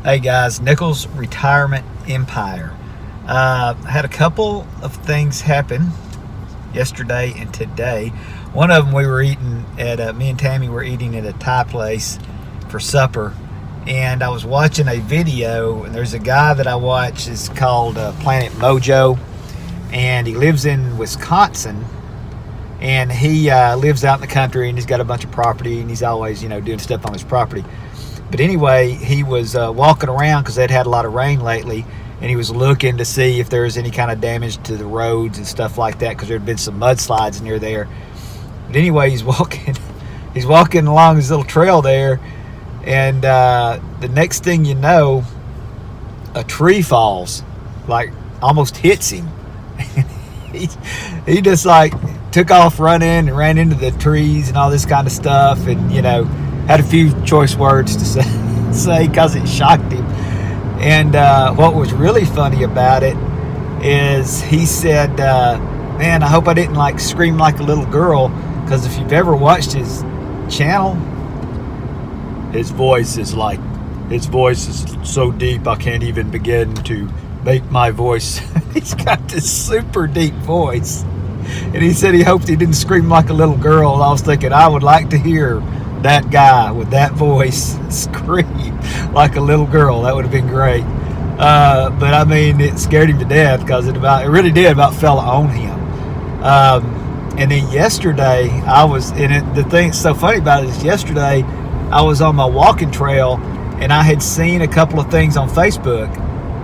Hey guys, Nichols Retirement Empire. I had a couple of things happen yesterday and today. One of them we were eating at, me and Tammy were eating at a Thai place for supper. And I was watching a video, and there's a guy that I watch, is called Planet Mojo. And he lives in Wisconsin. And he lives out in the country, and he's got a bunch of property, and he's always, doing stuff on his property. But anyway, he was walking around because they'd had a lot of rain lately, and he was looking to see if there was any kind of damage to the roads and stuff like that, because there had been some mudslides near there. But anyway, he's walking along his little trail there, and the next thing you know, a tree falls, like almost hits him. he just like took off running and ran into the trees and all this kind of stuff, and had a few choice words to say because it shocked him. And what was really funny about it is he said, man, I hope I didn't scream like a little girl, because if you've ever watched his channel, his voice is so deep I can't even begin to make my voice. He's got this super deep voice, and he said he hoped he didn't scream like a little girl. And I was thinking, I would like to hear that guy with that voice scream like a little girl. That would have been great. But I mean, it scared him to death, because it really did about fell on him. And then yesterday the thing that's so funny about it is yesterday I was on my walking trail, and I had seen a couple of things on Facebook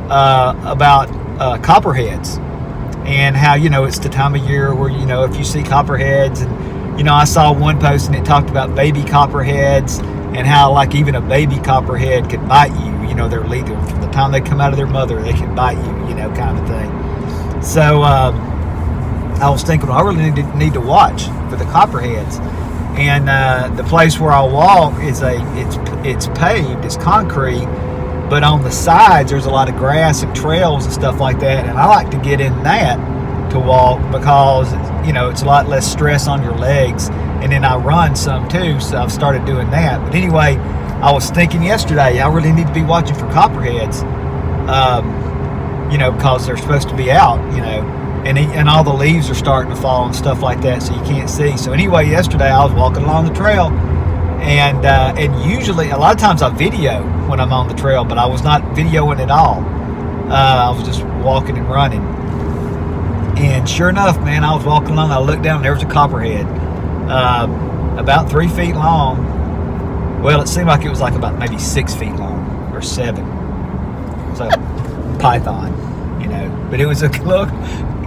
about copperheads, and how it's the time of year where if you see copperheads. And I saw one post, and it talked about baby copperheads, and how even a baby copperhead could bite you. They're lethal from the time they come out of their mother. They can bite you, kind of thing. So I was thinking, I really need to watch for the copperheads. And the place where I'll walk it's paved, it's concrete, but on the sides there's a lot of grass and trails and stuff like that. And I like to get in that to walk, because it's a lot less stress on your legs. And then I run some too, so I've started doing that. But anyway, I was thinking yesterday, I really need to be watching for copperheads, because they're supposed to be out, and all the leaves are starting to fall and stuff like that, so you can't see. So anyway, yesterday I was walking along the trail, and usually a lot of times I video when I'm on the trail, but I was not videoing at all. I was just walking and running. And sure enough, man, I was walking along, I looked down, and there was a copperhead, about 3 feet long. Well, it seemed like it was about maybe 6 feet long, or 7. So, python, But it was a look.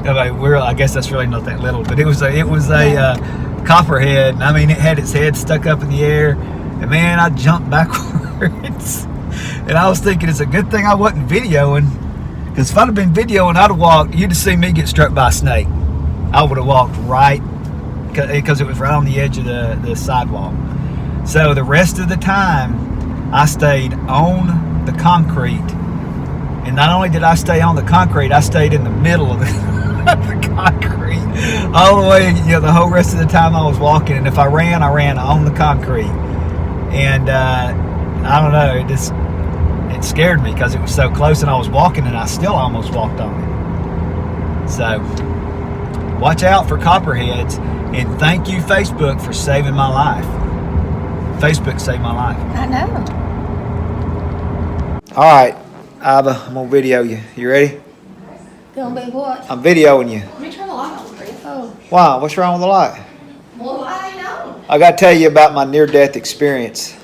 I guess that's really not that little, but it was a copperhead. And I mean, it had its head stuck up in the air, and man, I jumped backwards. And I was thinking, it's a good thing I wasn't videoing, because if I'd have been videoing, I'd have walked. You'd have seen me get struck by a snake. I would have walked right, because it was right on the edge of the sidewalk. So the rest of the time, I stayed on the concrete. And not only did I stay on the concrete, I stayed in the middle of the concrete all the way, the whole rest of the time I was walking. And if I ran on the concrete. And I don't know, it scared me, because it was so close, and I was walking, and I still almost walked on it. So watch out for copperheads, and thank you, Facebook, for saving my life. Facebook saved my life. I know. All right, Iva, I'm gonna video you. You ready? Gonna be what? I'm videoing you. Let me turn the light on, Chris. Oh, Wow, what's wrong with the light? Well, the light ain't on. I gotta tell you about my near-death experience.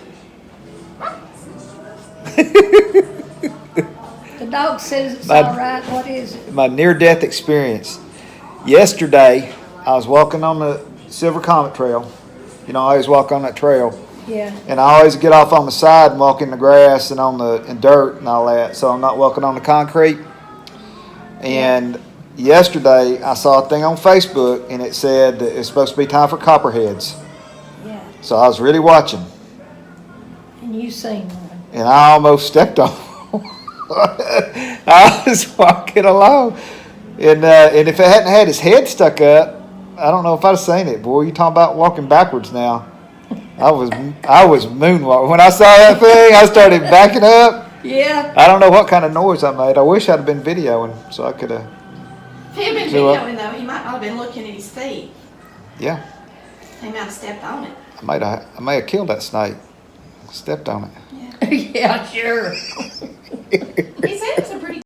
the dog says it's all right. What is it? My near-death experience. Yesterday, I was walking on the Silver Comet Trail. I always walk on that trail. Yeah. And I always get off on the side and walk in the grass and on the dirt and all that, so I'm not walking on the concrete. And yesterday, I saw a thing on Facebook, and it said that it's supposed to be time for copperheads. Yeah. So I was really watching, And you seen one. and I almost stepped on one. I was walking along, and if it hadn't had his head stuck up, I don't know if I'd have seen it. Boy, you talking about walking backwards now. I was moonwalking. When I saw that thing, I started backing up, Yeah. I don't know what kind of noise I made. I wish I'd have been videoing so I could have. If he had been So, videoing though, he might not have been looking at his feet. Yeah, He might have stepped on it. I may have killed that snake. Stepped on it. Yeah. Yeah, sure. He said the